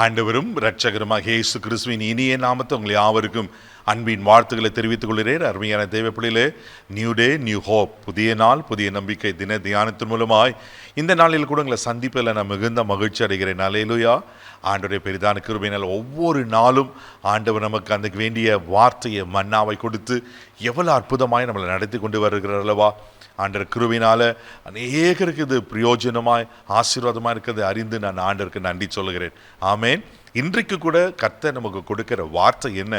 ஆண்டவரும் இரட்சகருமாக இயேசு கிறிஸ்துவின் இனிய நாமத்தை உங்களை யாவருக்கும் அன்பின் வாழ்த்துக்களை தெரிவித்துக் கொள்கிறேன். அருமையான தேவப்பிள்ளையிலே, நியூ டே நியூ ஹோப், புதிய நாள் புதிய நம்பிக்கை தின தியானத்தின் மூலமாய் இந்த நாளில் கூட உங்களை சந்திப்பில் நான் மிகுந்த மகிழ்ச்சி அடைகிறேன். அல்லேலூயா. ஆண்டவருடைய பெரிதான கிருபையினால் ஒவ்வொரு நாளும் ஆண்டவர் நமக்கு அந்த வேண்டிய வார்த்தையை மன்னாவை கொடுத்து எவ்வளோ அற்புதமாய் நம்மளை நடத்தி கொண்டு வருகிறார் அல்லவா. ஆண்டவர் கிருபையினால அநேகருக்கு இது பிரயோஜனமாய் ஆசீர்வாதமாக இருக்கிறது அறிந்து நான் ஆண்டவருக்கு நன்றி சொல்லுகிறேன். ஆமேன். இன்றைக்கு கூட கர்த்தர் நமக்கு கொடுக்கிற வார்த்தை என்ன?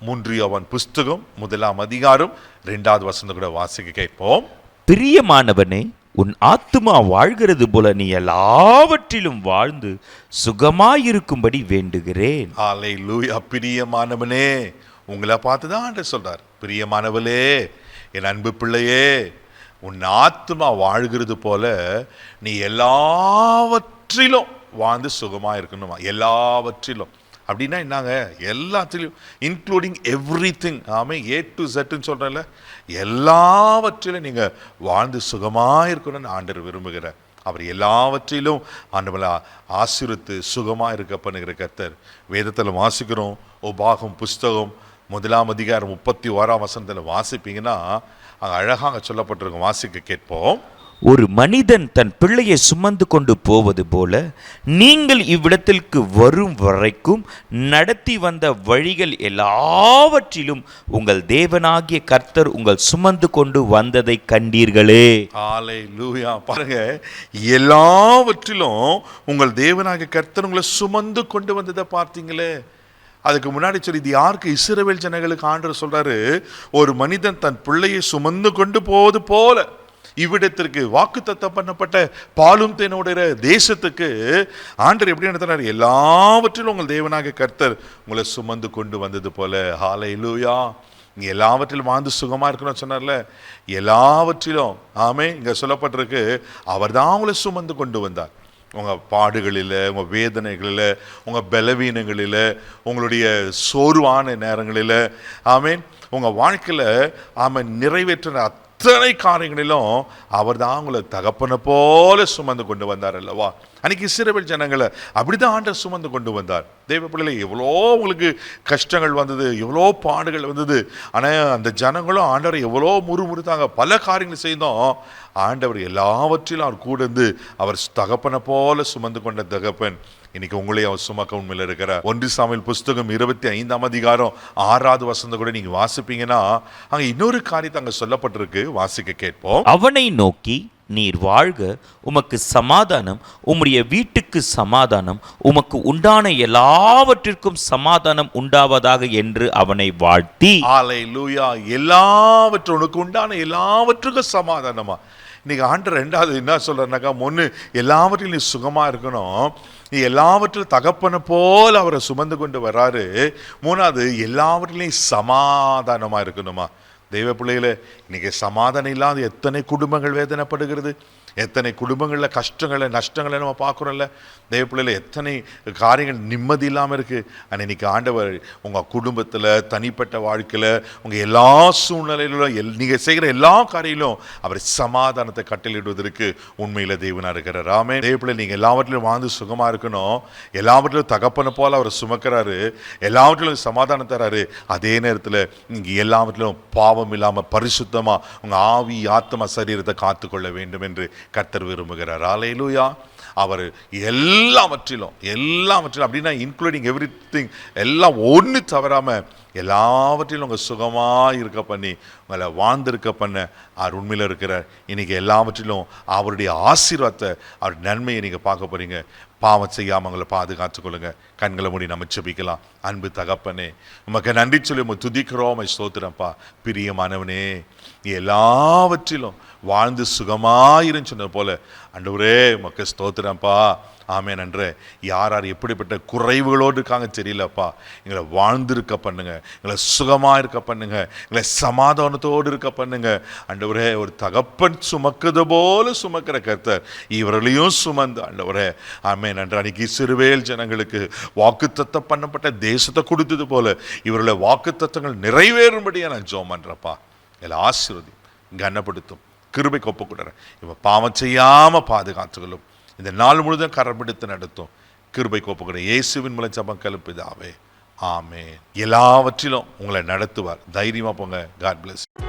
3 யோவான் புஸ்தகம் 1 அதிகாரம் 2வது வசனம் கூட வாசிக்க கேட்போம். பிரியமானவனே, உன் ஆத்துமா வாழ்கிறது போல நீ எல்லாவற்றிலும் வாழ்ந்து சுகமாயிருக்கும்படி வேண்டுகிறேன். அல்லேலூயா. பிரியமானவனே, உங்களை பார்த்துதான் ஆண்டவர் சொல்றார், பிரியமானவளே, என் அன்பு பிள்ளையே, உன் ஆத்துமா வாழ்கிறது போல நீ எல்லாவற்றிலும் வாழ்ந்து சுகமா இருக்கணுமா. எல்லாவற்றிலும் அப்படின்னா என்னங்க? எல்லாத்திலும், including everything. A to Z சொல்றேன்ல, எல்லாவற்றிலும் நீங்க வாழ்ந்து சுகமா இருக்கணும்னு ஆண்டவர் விரும்புகிறார். அவர் எல்லாவற்றிலும் ஆண்டவரை ஆசீர்வதித்து சுகமா இருக்க பண்ணுகிற கர்த்தர். வேதத்தில் வாசிக்கிறோம். உபாகம் புஸ்தகம் 1 அதிகாரம் 31 வசனத்தில் வாசிப்பீங்கன்னா அங்கே அழகாக சொல்லப்பட்டிருக்கும். வாசிக்க கேட்போம். ஒரு மனிதன் தன் பிள்ளையை சுமந்து கொண்டு போவது போல நீங்கள் இவ்விடத்திற்கு வரும் வரைக்கும் நடத்தி வந்த வழிகள் எல்லாவற்றிலும் உங்கள் தேவனாகிய கர்த்தர் உங்கள் சுமந்து கொண்டு வந்ததை கண்டீர்களே. அல்லேலூயா. பாருங்க, எல்லாவற்றிலும் உங்கள் தேவனாகிய கர்த்தர் உங்களை சுமந்து கொண்டு வந்ததை பார்த்தீங்களே. அதுக்கு முன்னாடி சொல்லி, இது யாருக்கு? இஸ்ரவேல் ஜனங்களுக்கு ஆண்டவர் சொல்றாரு, ஒரு மனிதன் தன் பிள்ளையை சுமந்து கொண்டு போவது போல இவ்விடத்திற்கு வாக்குத்தத்தம் பண்ணப்பட்ட பாலும் தேனோட தேசத்துக்கு ஆண்டவர் எப்படி நடத்தினார்? எல்லாவற்றிலும் உங்கள் தேவனாகிய கர்த்தர் உங்களை சுமந்து கொண்டு வந்தது போல. ஹல்லேலூயா. நீங்க எல்லாவற்றிலும் வாழ்ந்து சுகமா இருக்கணும்னு சொன்னார்ல, எல்லாவற்றிலும். ஆமே. இங்க சொல்லப்பட்டிருக்கு, அவர் தான் உங்களை சுமந்து கொண்டு வந்தார். உங்கள் பாடுகளில், உங்கள் வேதனைகளில், உங்கள் பலவீனங்களில், உங்களுடைய சோர்வான நேரங்களில், ஆமேன், உங்கள் வாழ்க்கையில் ஆமேன் நிறைவேற்றின அத்தனை காரியங்களிலும் அவர் தான் உங்களை தகப்பனை போல சுமந்து கொண்டு வந்தார் அல்லவா. அன்னைக்கு இஸ்ரவேல் ஜனங்களை அப்படிதான் ஆண்டவர் சுமந்து கொண்டு வந்தார். தேவ பிள்ளைகளை, எவ்வளோ உங்களுக்கு கஷ்டங்கள் வந்தது, எவ்வளோ பாடுகள் வந்தது. ஆனால் அந்த ஜனங்களும் ஆண்டவரை எவ்வளோ முறுமுறுத்தாங்க, பல காரியங்கள் செய்தோம். ஆண்டவர் எல்லாவற்றிலும் அவர் கூட இருந்து அவர் தகப்பனை போல சுமந்து கொண்ட தகப்பன் இன்னைக்கு உங்களையும் அவர் சுமக்க உண்மையில் இருக்கிறார். 1 சாமுவேல் புஸ்தகம் 25 அதிகாரம் 6வது வசனம் கூட நீங்க வாசிப்பீங்கன்னா அங்க இன்னொரு காரியத்தை அங்க சொல்லப்பட்டிருக்கு. வாசிக்க கேட்போம். அவனை நோக்கி, நீர் வாழ்க, உமக்கு சமாதானம், உம்முடைய வீட்டுக்கு சமாதானம், உமக்கு உண்டான எல்லாவற்றிற்கும் சமாதானம் உண்டாவதாக என்று அவனை வாழ்த்தி. அல்லேலூயா. எல்லாவற்றும் உனக்கு உண்டான எல்லாவற்றுக்கும் சமாதானமா. இன்னைக்கு ஆண்டவர் 2வது என்ன சொல்றாருனாக்கா, 1 எல்லாவற்றிலும் நீ சுகமா இருக்கணும், நீ எல்லாவற்றிலும் தகப்பனை போல அவரை சுமந்து கொண்டு வர்றாரு. 3வது எல்லாவற்றிலையும் சமாதானமா இருக்கணுமா. தெய்வ பிள்ளைகளே, இன்னைக்கு சமாதானம் இல்லாத எத்தனை குடும்பங்கள் வேதனைப்படுகிறது, எத்தனை குடும்பங்களில் கஷ்டங்களை நஷ்டங்களை நம்ம பார்க்குறோம்ல. தெய்வ பிள்ளைகளை, எத்தனை காரியங்கள் நிம்மதி இல்லாமல் இருக்குது. ஆனால் இன்னைக்கு ஆண்டவர் உங்கள் குடும்பத்தில், தனிப்பட்ட வாழ்க்கையில், உங்கள் எல்லா சூழ்நிலையிலும் நீங்கள் செய்கிற எல்லா காரியங்களும் அவர் சமாதானத்தை கட்டளையிடுவதற்கு உண்மையில் தெய்வனாக இருக்கிறார். ஆமே. தெய்வ பிள்ளை, நீங்கள் எல்லாவற்றிலும் வாழ்ந்து சுகமாக இருக்கணும், எல்லாவற்றிலும் தகப்பனை போல அவர் சுமக்கிறாரு, எல்லாவற்றிலும் சமாதானம் தராரு. அதே நேரத்தில் நீங்கள் எல்லாவற்றிலும் பாவம் இல்லாமல் பரிசுத்தமாக உங்கள் ஆவி ஆத்மா சரீரத்தை காத்துக்கொள்ள வேண்டும் என்று கர்த்தர் விரும்புகிறார். அல்லேலூயா. அவர் எல்லாவற்றிலும் அப்படின்னா இன்க்ளூடிங் எவ்ரிதிங், எல்லாம் ஒன்று தவறாம எல்லாவற்றிலும் உங்கள் சுகமாக இருக்க பண்ணி உங்களை வாழ்ந்திருக்க பண்ண அவர் உண்மையில் இருக்கிறார். இன்னைக்கு எல்லாவற்றிலும் அவருடைய ஆசீர்வாதத்தை, அவருடைய நன்மையை நீங்கள் பார்க்க போறீங்க. பாவம் செய்யாமல் உங்களை பாதுகாத்து கொள்ளுங்க. கண்களை மூடி நம்ம ஜெபிக்கலாம். அன்பு தகப்பனே, உமக்கு நன்றி சொல்லி உங்க துதிக்கிறோம், ஸ்தோத்திரம்ப்பா. பிரியமானவனே, நீ எல்லாவற்றிலும் வாழ்ந்து சுகமாயிருன்னு சொன்ன போல ஆண்டவரே உமக்கு ஸ்தோத்திரம்ப்பா. ஆமேன். நன்றே. யார் யார் எப்படிப்பட்ட குறைவுகளோடு இருக்காங்க தெரியலப்பா, எங்களை வாழ்ந்திருக்க பண்ணுங்க, எங்களை சுகமாக இருக்க பண்ணுங்க, எங்களை சமாதானத்தோடு இருக்க பண்ணுங்க. ஆண்டவரே, ஒரு தகப்பன் சுமக்குது போல சுமக்கிற கர்த்தர் இவர்களையும் சுமந்து ஆண்டவரே, ஆமேன். நன்றி. அன்னைக்கு இஸ்ரவேல் ஜனங்களுக்கு வாக்குத்தத்தம் பண்ணப்பட்ட தேசத்தை கொடுத்தது போல இவர்களை வாக்குத்தத்தங்கள் நிறைவேறும்படியா நான் ஜெபம் பண்றப்பா. எல்லாம் ஆசீர்வதி, கனப்படுத்தும், கிருபை கொப்பு கொடுறேன். இவன் பாவம் செய்யாம பாதுகாத்துகளும் இந்த நாள் முழுதும் கரம் பிடித்து நடத்தும். கிருபை கோப்புக்கிற இயேசுவின் மூலம் ஜெபம் பிதாவே, ஆமென். எல்லாவற்றிலும் உங்களை நடத்துவார். தைரியமா போங்க. God plus.